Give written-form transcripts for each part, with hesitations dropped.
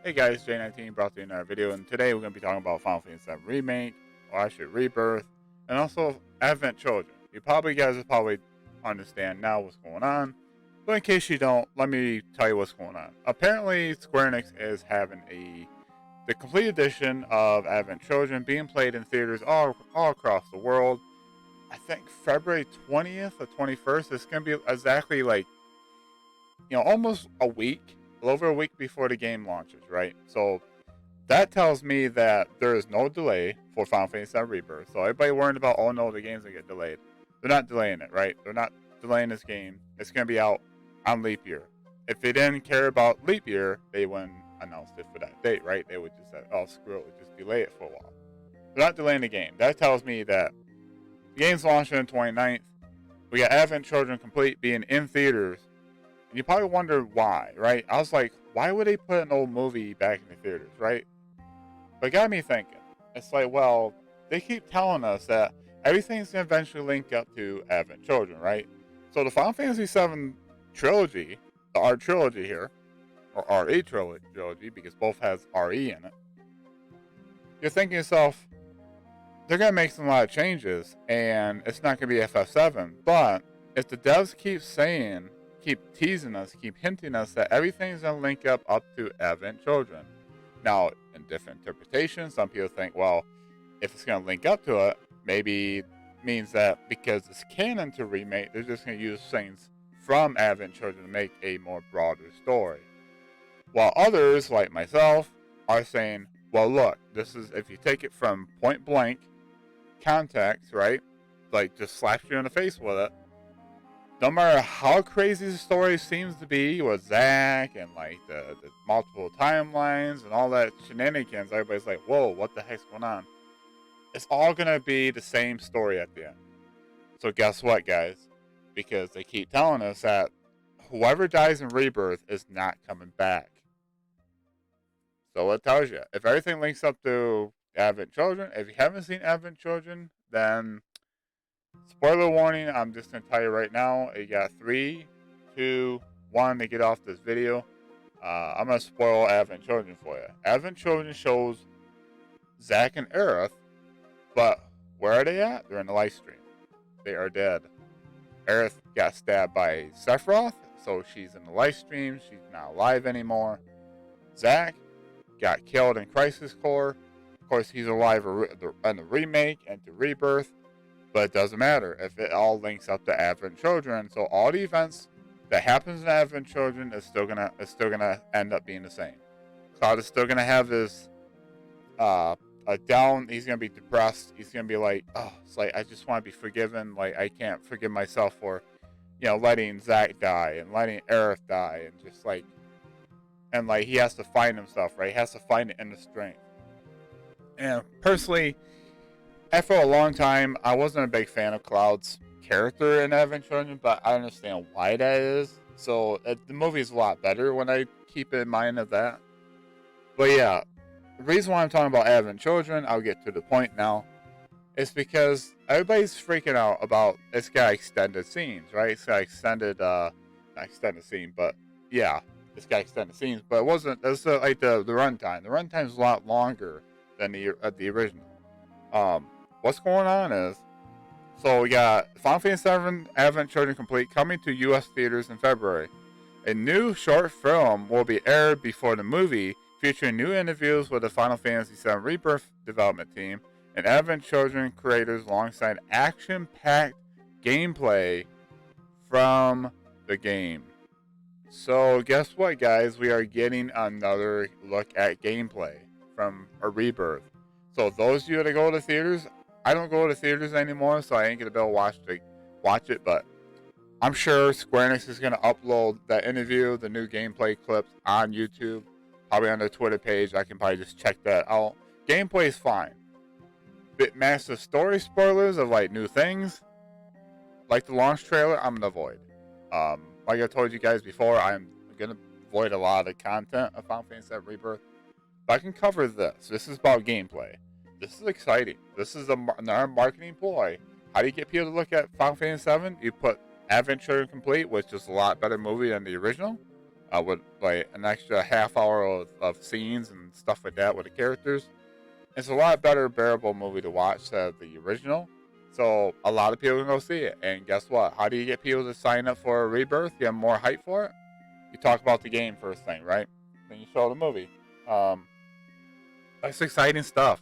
Hey guys, J19 brought you another video, and today we're going to be talking about Final Fantasy 7 Remake, or actually Rebirth, and also Advent Children. You guys will probably understand now what's going on, but in case you don't, let me tell you what's going on. Apparently, Square Enix is having the complete edition of Advent Children being played in theaters all across the world. I think February 20th or 21st. It's going to be exactly like almost a week, a little over a week before the game launches, right? So that tells me that there is no delay for Final Fantasy VII Rebirth. So everybody worried about, oh no, the game's gonna get delayed. They're not delaying it, right? They're not delaying this game. It's gonna be out on leap year. If they didn't care about leap year, they wouldn't announce it for that date, right? They would just say, oh screw it, we'll just delay it for a while. They're not delaying the game. That tells me that the game's launching on the 29th. We got Advent Children Complete being in theaters. And you probably wonder why, right? I was like, why would they put an old movie back in the theaters, right? But it got me thinking. It's like, well, they keep telling us that everything's going to eventually link up to Advent Children, right? So the Final Fantasy VII trilogy, the R trilogy here, or RE trilogy, because both has RE in it, you're thinking to yourself, they're going to make some lot of changes, and it's not going to be FF7. But if the devs keep teasing us, keep hinting us that everything's going to link up to Advent Children. Now, in different interpretations, some people think, well, if it's going to link up to it, maybe it means that because it's canon to remake, they're just going to use things from Advent Children to make a more broader story. While others, like myself, are saying, well, look, this is, if you take it from point blank context, right? Like, just slaps you in the face with it. No matter how crazy the story seems to be with Zack and like the multiple timelines and all that shenanigans, everybody's like, whoa, what the heck's going on? It's all going to be the same story at the end. So guess what, guys? Because they keep telling us that whoever dies in Rebirth is not coming back. So it tells you. If everything links up to Advent Children, if you haven't seen Advent Children, then spoiler warning, I'm just going to tell you right now. You got 3, 2, 1 to get off this video. I'm going to spoil Advent Children for you. Advent Children shows Zack and Aerith, but where are they at? They're in the live stream. They are dead. Aerith got stabbed by Sephiroth, so she's in the live stream. She's not alive anymore. Zack got killed in Crisis Core. Of course, he's alive in the remake and to Rebirth. But it doesn't matter if it all links up to Advent Children. So all the events that happens in Advent Children is still gonna end up being the same. Cloud is still gonna have this a down. He's gonna be depressed. He's gonna be like, oh, it's like I just want to be forgiven. Like I can't forgive myself for, letting Zack die and letting Aerith die and just like, and like he has to find himself, right? He has to find the inner strength. And personally, after a long time, I wasn't a big fan of Cloud's character in Advent Children, but I understand why that is. So the movie's a lot better when I keep in mind of that. But yeah, the reason why I'm talking about Advent Children, I'll get to the point now, is because everybody's freaking out about it's got extended scenes, right? It's got not extended scene, but yeah, it's got extended scenes. But it wasn't. It's like the runtime. The runtime's a lot longer than the original. What's going on is, so we got Final Fantasy VII Advent Children Complete coming to U.S. theaters in February. A new short film will be aired before the movie, featuring new interviews with the Final Fantasy VII Rebirth development team and Advent Children creators alongside action-packed gameplay from the game. So guess what, guys? We are getting another look at gameplay from a Rebirth. So those of you that go to theaters, I don't go to theaters anymore, so I ain't gonna be able to watch it. But I'm sure Square Enix is gonna upload that interview, the new gameplay clips on YouTube, probably on their Twitter page. I can probably just check that out. Gameplay is fine. Bit massive story spoilers of like new things, like the launch trailer, I'm gonna avoid. Like I told you guys before, I'm gonna avoid a lot of the content of Final Fantasy VII Rebirth. But I can cover this. This is about gameplay. This is exciting. This is another marketing ploy. How do you get people to look at Final Fantasy VII? You put Advent Children Complete, which is a lot better movie than the original. with like an extra half hour of scenes and stuff like that with the characters. It's a lot better, bearable movie to watch than the original. So a lot of people can go see it. And guess what? How do you get people to sign up for a Rebirth? You have more hype for it? You talk about the game first thing, right? Then you show the movie. It's exciting stuff.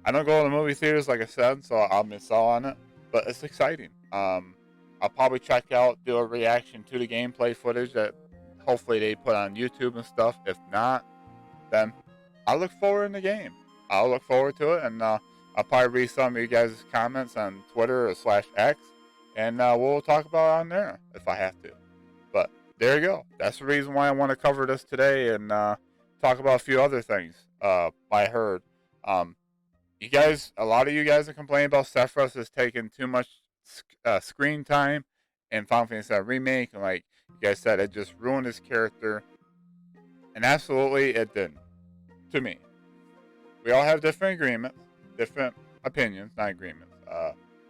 I don't go to the movie theaters, like I said, so I'll miss out on it. But it's exciting. I'll probably check out, do a reaction to the gameplay footage that hopefully they put on YouTube and stuff. If not, then I look forward in the game. I'll look forward to it, and I'll probably read some of you guys' comments on Twitter or /X, and we'll talk about it on there if I have to. But there you go. That's the reason why I want to cover this today and talk about a few other things I heard. You guys, a lot of you guys are complaining about Sephiroth is taking too much screen time in Final Fantasy VII Remake, and like you guys said, it just ruined his character. And absolutely, it didn't. To me, we all have different agreements, different opinions, not agreements,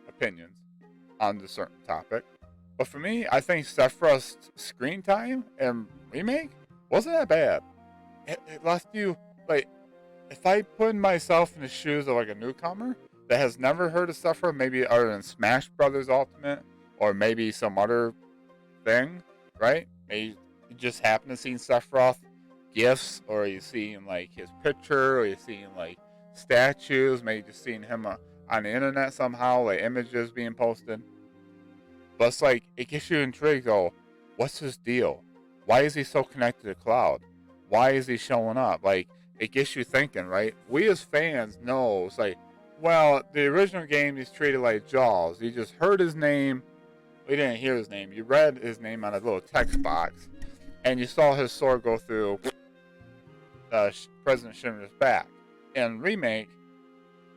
opinions on the certain topic. But for me, I think Sephiroth's screen time in Remake wasn't that bad. It left you, like, if I put myself in the shoes of like a newcomer that has never heard of Sephiroth, maybe other than Smash Brothers Ultimate, or maybe some other thing, right? Maybe you just happen to see Sephiroth gifts, or you seeing like his picture, or you seeing like statues, maybe just seeing him on the internet somehow, like images being posted. But it's like, it gets you intrigued, though. What's his deal? Why is he so connected to Cloud? Why is he showing up? Like, it gets you thinking, right? We as fans know, it's like, well, the original game he's treated like Jaws. You just heard his name. We didn't hear his name. You read his name on a little text box, and you saw his sword go through President Shimmer's back. In Remake,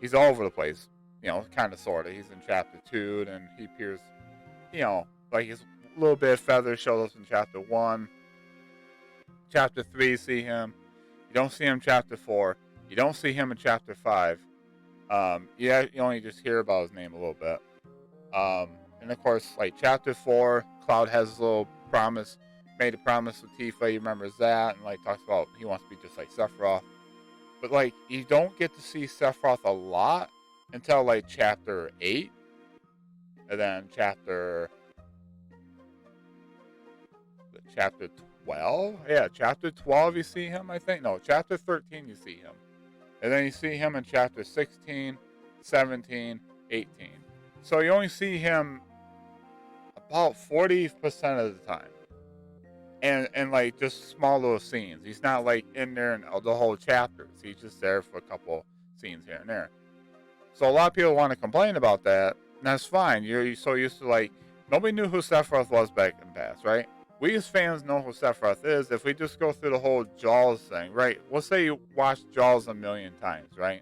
he's all over the place. You know, kind of, sort of. He's in Chapter 2, and he appears, you know, like his little bit of feathers shows up in Chapter 1. Chapter 3, you see him. You don't see him in Chapter 4. You don't see him in Chapter 5. You only just hear about his name a little bit. And of course, like Chapter 4, Cloud has his little promise, made a promise with Tifa, he remembers that, and like talks about he wants to be just like Sephiroth. But like, you don't get to see Sephiroth a lot until like Chapter 8. And then Chapter 12? Yeah, Chapter 12 you see him, I think. No, Chapter 13 you see him. And then you see him in Chapter 16, 17, 18. So you only see him about 40% of the time. And like just small little scenes. He's not like in there in the whole chapters. He's just there for a couple scenes here and there. So a lot of people want to complain about that. And that's fine. You're so used to, like, nobody knew who Sephiroth was back in the past, right? We as fans know who Sephiroth is if we just go through the whole Jaws thing, right? We'll say you watched Jaws a million times, right?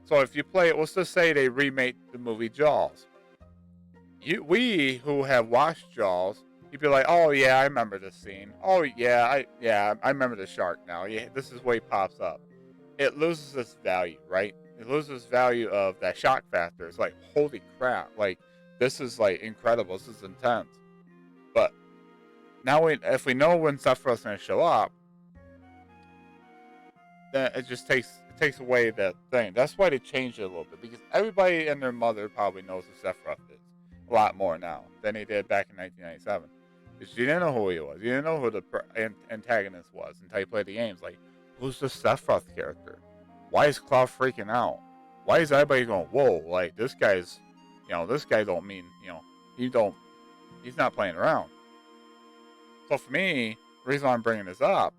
So if you play it, let's just say they remake the movie Jaws. We who have watched Jaws, you'd be like, oh yeah, I remember this scene. Oh yeah, I remember the shark now. Yeah, this is where he pops up. It loses its value, right? It loses value of that shock factor. It's like, holy crap, like, this is like incredible, this is intense. But now if we know when Sephiroth's going to show up, then it just takes away that thing. That's why they changed it a little bit, because everybody and their mother probably knows who Sephiroth is a lot more now than they did back in 1997. Because you didn't know who he was. You didn't know who the antagonist was until you played the games. Like, who's the Sephiroth character? Why is Cloud freaking out? Why is everybody going, whoa, like, this guy's, this guy don't mean, he's not playing around. So for me, the reason why I'm bringing this up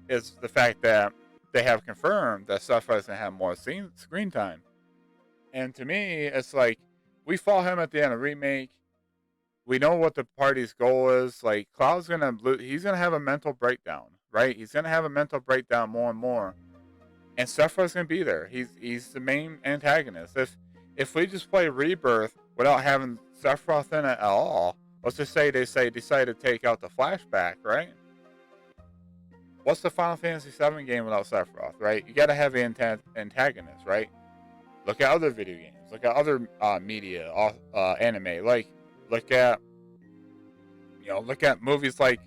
is the fact that they have confirmed that Sephiroth's going to have more screen time. And to me, it's like, we fought him at the end of Remake. We know what the party's goal is. Like, Cloud's he's going to have a mental breakdown, right? He's going to have a mental breakdown more and more. And Sephiroth's going to be there. He's the main antagonist. If we just play Rebirth without having Sephiroth in it at all, let's just say they decide to take out the flashback, right? What's the Final Fantasy VII game without Sephiroth, right? You got to have an antagonist, right? Look at other video games. Look at other media, anime. Like, look at movies like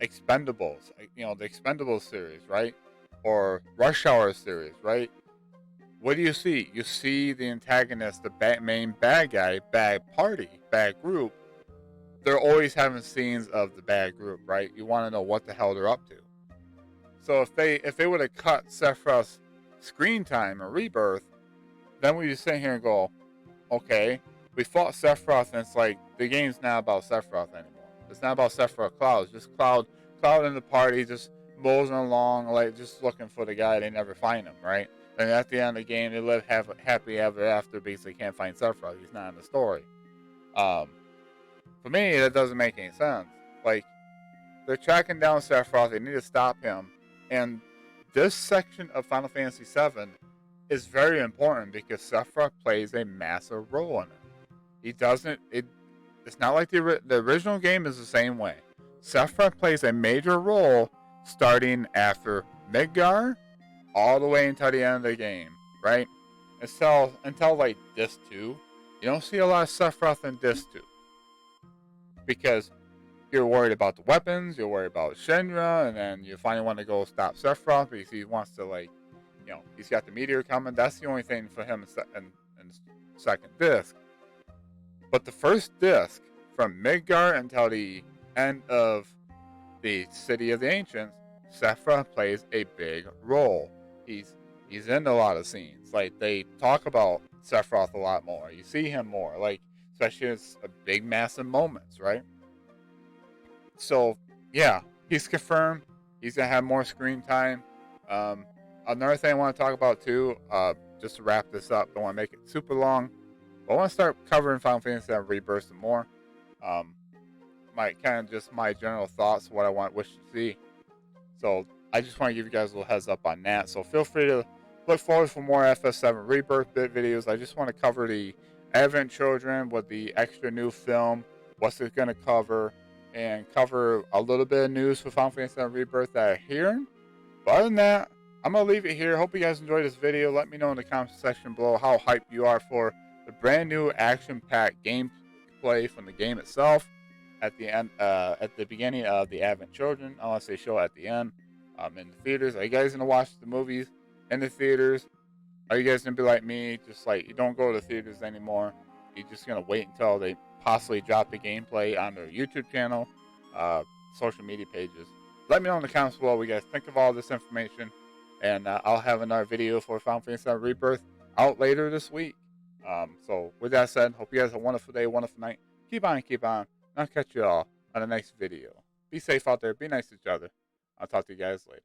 Expendables, you know, the Expendables series, right? Or Rush Hour series, right? What do you see? You see the antagonist, the main bad guy, bad party, bad group. They're always having scenes of the bad group, right? You want to know what the hell they're up to. So if they would have cut Sephiroth's screen time in Rebirth, then we just sit here and go, okay, we fought Sephiroth, and it's like the game's not about Sephiroth anymore. It's not about Sephiroth Cloud. It's just Cloud in the party, just moseying along, like just looking for the guy. They never find him, right? And at the end of the game, they live happy ever after. Basically, can't find Sephiroth. He's not in the story. For me, that doesn't make any sense. Like, they're tracking down Sephiroth. They need to stop him. And this section of Final Fantasy VII is very important because Sephiroth plays a massive role in it. He doesn't. It's not like the original game is the same way. Sephiroth plays a major role starting after Midgar, all the way until the end of the game, right? Until like Disc 2, you don't see a lot of Sephiroth in Disc 2 because you're worried about the weapons, you're worried about Shinra, and then you finally want to go stop Sephiroth because he wants to, like, you know, he's got the meteor coming. That's the only thing for him in second disc. But the first disc, from Midgar until the end of the City of the Ancients, Sephiroth plays a big role. He's in a lot of scenes. Like, they talk about Sephiroth a lot more. You see him more, like, especially in big, massive moments, right? So, yeah, he's confirmed. He's going to have more screen time. Another thing I want to talk about, too, just to wrap this up, don't want to make it super long, but I want to start covering Final Fantasy VII Rebirth some more. My general thoughts, what I wish to see. So, I just want to give you guys a little heads up on that. So, feel free to look forward for more FF7 Rebirth bit videos. I just want to cover the Advent Children with the extra new film, what's it going to cover, and cover a little bit of news for Final Fantasy VII Rebirth that I'm hearing. But other than that, I'm going to leave it here. Hope you guys enjoyed this video. Let me know in the comment section below how hyped you are for the brand new action-packed gameplay from the game itself at the beginning of the Advent Children, unless they show at the end in the theaters. Are you guys going to watch the movies in the theaters? Are you guys going to be like me, just like you don't go to the theaters anymore? You're just going to wait until they possibly drop the gameplay on their YouTube channel, social media pages? Let me know in the comments below what you guys think of all this information. And I'll have another video for Final Fantasy VII Rebirth out later this week. So with that said, hope you guys have a wonderful day, wonderful night. Keep on. And I'll catch you all on the next video. Be safe out there. Be nice to each other. I'll talk to you guys later.